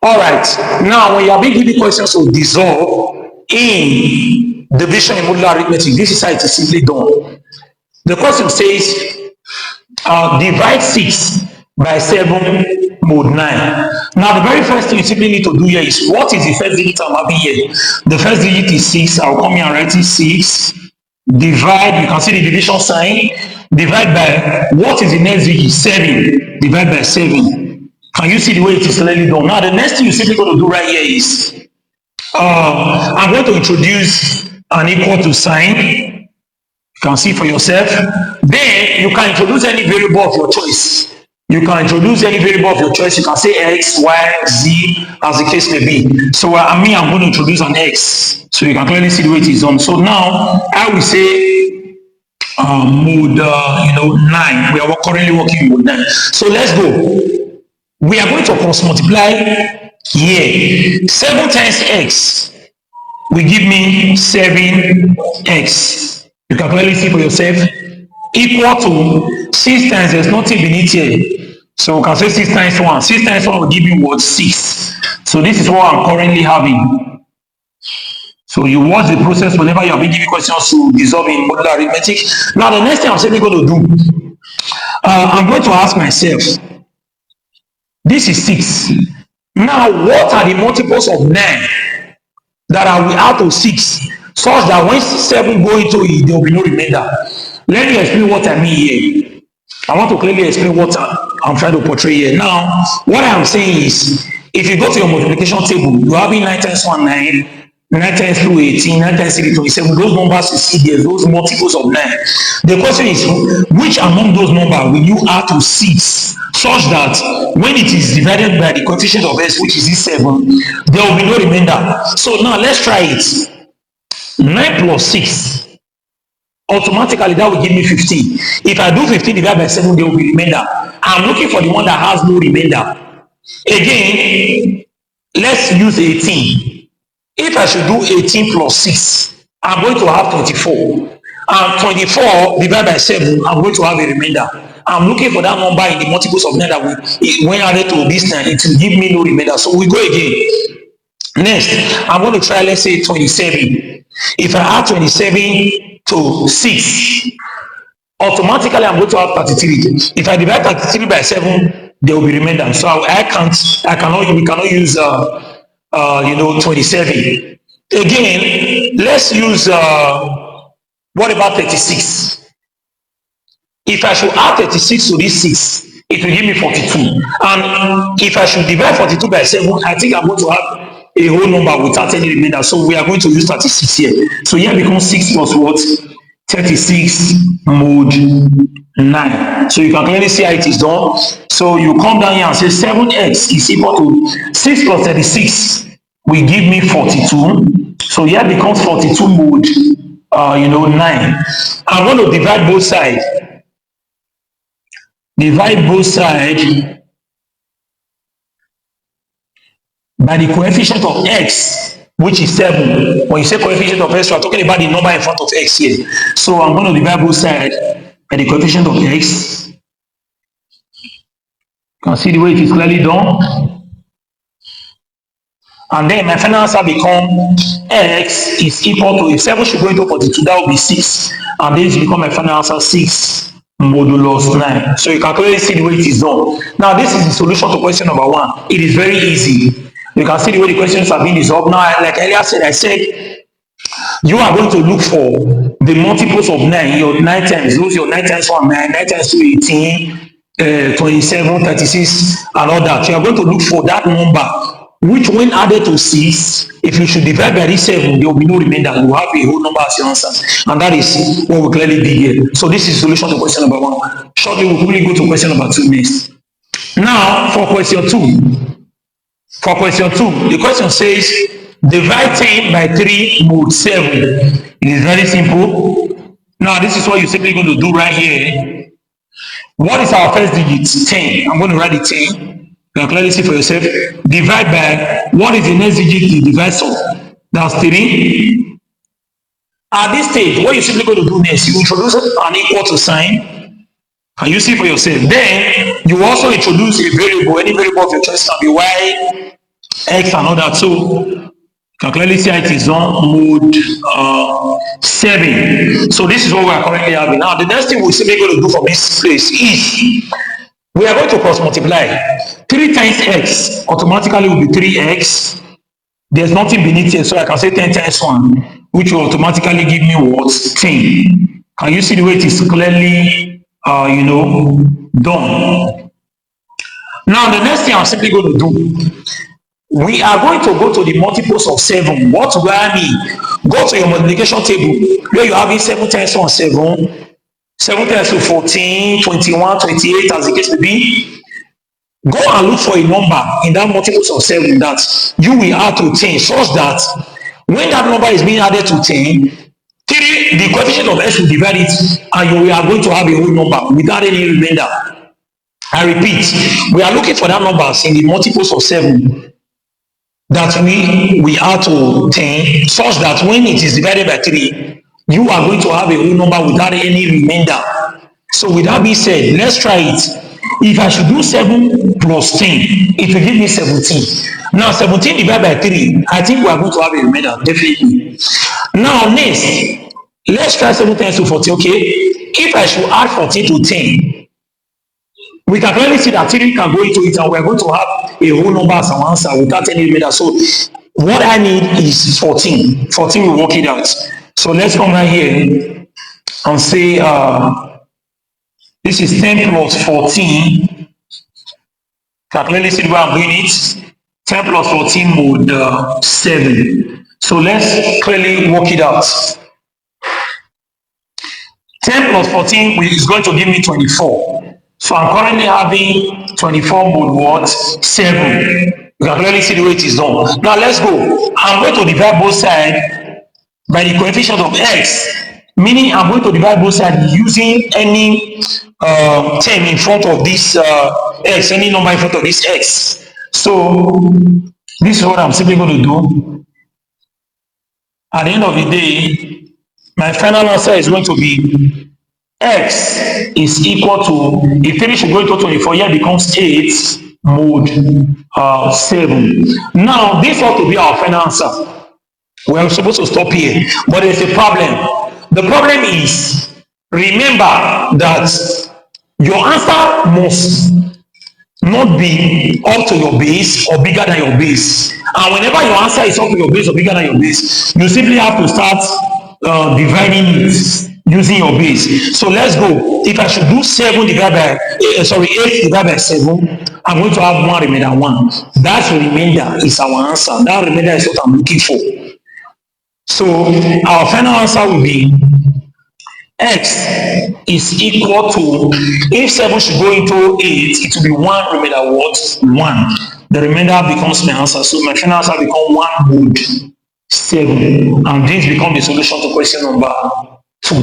All right. Now, when you are being given questions to dissolve in division in modular arithmetic, this is how it is simply done. The question says, divide 6 by 7 mode 9. Now, the very first thing you simply need to do here is, what is the first digit I'm having here? The first digit is 6. I'll come here and write it 6. Divide, you can see the division sign. Divide by, what is the next digit? 7. Divide by 7. Can you see the way it is clearly done? Now, the next thing you're simply going to do right here is, I'm going to introduce an equal to sign. You can see for yourself. Then you can introduce any variable of your choice. You can introduce any variable of your choice. You can say x, y, z, as the case may be. So I'm going to introduce an x. So you can clearly see the way it is done. So now I will say mode 9. We are currently working with mode 9. So let's go. We are going to cross multiply here. 7 times x will give me 7x. You can clearly see for yourself, equal to 6 times, there's nothing beneath here. So we can say 6 times 1. 6 times 1 will give you what? 6. So this is what I'm currently having. So you watch the process whenever you are being given questions to dissolve in modular arithmetic. Now the next thing I'm simply going to do, I'm going to ask myself, this is 6. Now what are the multiples of 9 that I will add to 6? Such that when 7 go into it, there will be no remainder. Let me explain what I mean here. I want to clearly explain what I'm trying to portray here. Now, what I'm saying is, if you go to your multiplication table, you have 9 times 1, 9, 9 times 2, 18, 9 times 3, 27. Those numbers you see there, those multiples of 9. The question is, which among those numbers will you add to 6? Such that when it is divided by the coefficient of s, which is this 7, there will be no remainder. So now let's try it. 9 plus 6, automatically that will give me 15. If I do 15 divided by 7, there will be remainder. I'm looking for the one that has no remainder. Again, let's use 18. If I should do 18 plus 6, I'm going to have 24. And 24 divided by 7, I'm going to have a remainder. I'm looking for that number in the multiples of 9 that when added to this 9, it will give me no remainder. So we go again. Next, I'm going to try, let's say 27. If I add 27 to 6, automatically I'm going to have 33. If I divide 33 by 7, there will be remainder. So we cannot use 27. Again, let's use what about 36? If I should add 36 to this 6, it will give me 42. And if I should divide 42 by 7, I think I'm going to have a whole number without any remainder. So we are going to use 36 here. So here becomes 6 plus what? 36 mode 9. So you can clearly see how it is done. So you come down here and say 7x is equal to 6 plus 36 will give me 42. So here becomes 42 mode 9. I'm going to divide both sides. Divide both sides by the coefficient of x, which is 7. When you say coefficient of x, you are talking about the number in front of x here. So I'm going to divide both sides by the coefficient of x. You can see the way it is clearly done. And then my final answer becomes x is equal to, if 7 should go into 42, that will be 6. And this will become my final answer, 6 modulus 9. So you can clearly see the way it is done. Now this is the solution to question number 1. It is very easy. You can see the way the questions are being resolved. Now, like earlier said, I said, you are going to look for the multiples of 9. Your 9 times, those your 9 times 1, 9, 9 times 2, 18, 27, 36, and all that. You are going to look for that number, which when added to 6, if you should divide by this 7, there will be no remainder. You have a whole number as your answer. And that is what we clearly did here. So this is the solution to question number 1. Shortly, we'll quickly go to question number 2 next. Now, for question 2. For question 2, the question says, divide 10 by 3 mode 7. It is very simple. Now, this is what you're simply going to do right here. What is our first digit? 10. I'm going to write it 10. You can clearly see for yourself. Divide by, what is the next digit you divide so? That's 3. At this stage, what you're simply going to do next, you introduce an equal to sign. Can you see for yourself? Then, you also introduce a variable. Any variable of your choice can be y, x and all that. So can clearly see it is on mode 7. So this is what we are currently having. Now the next thing we're simply going to do from this place is we are going to cross multiply. 3 times x automatically will be 3x. There's nothing beneath here, so I can say 10 times 1, which will automatically give me what? 10. Can you see the way it is clearly, done? Now, the next thing I'm simply going to do, we are going to go to the multiples of 7. What do I mean? Go to your multiplication table where you have 7 times 1, 7. 7 times 2, 14, 21, 28, as the case may be. Go and look for a number in that multiples of 7 that you will add to 10, such that when that number is being added to 10, the coefficient of x will divide it, and you are going to have a whole number without any remainder. I repeat, we are looking for that numbers in the multiples of 7 that we add to 10, such that when it is divided by 3, you are going to have a whole number without any remainder. So with that being said, let's try it. If I should do 7 plus 10, it will give me 17. Now 17 divided by 3, I think we are going to have a remainder, definitely. Now next, let's try 7 times 2, 14, okay? If I should add 14 to 10, we can clearly see that 3 can go into it, and we are going to have a whole number as our answer without any remainder. So what I need is 14. 14 will work it out. So let's come right here and say this is 10 plus 14. Can clearly see the way I'm doing it. 10 plus 14 mode 7. So let's clearly work it out. 10 plus 14 is going to give me 24. So I'm currently having 24 mode what? 7. You can clearly see the way it is done. Now let's go. I'm going to divide both sides by the coefficient of x. Meaning I'm going to divide both sides using any term in front of this x, any number in front of this x. So this is what I'm simply going to do. At the end of the day, my final answer is going to be x is equal to, if 3 should go into 24, here becomes 8 mode 7. Now this ought to be our final answer. We are supposed to stop here, but there's a problem. The problem is, remember that your answer must not be up to your base or bigger than your base. And whenever your answer is up to your base or bigger than your base, you simply have to start dividing it using your base. So let's go. If I should do 8 divided by 7, I'm going to have 1 remainder 1. That remainder is our answer. That remainder is what I'm looking for. So our final answer will be x is equal to, if 7 should go into 8, it will be 1 remainder what? 1. The remainder becomes my answer. So my final answer becomes 1 mode 7. And this becomes the solution to question number 2.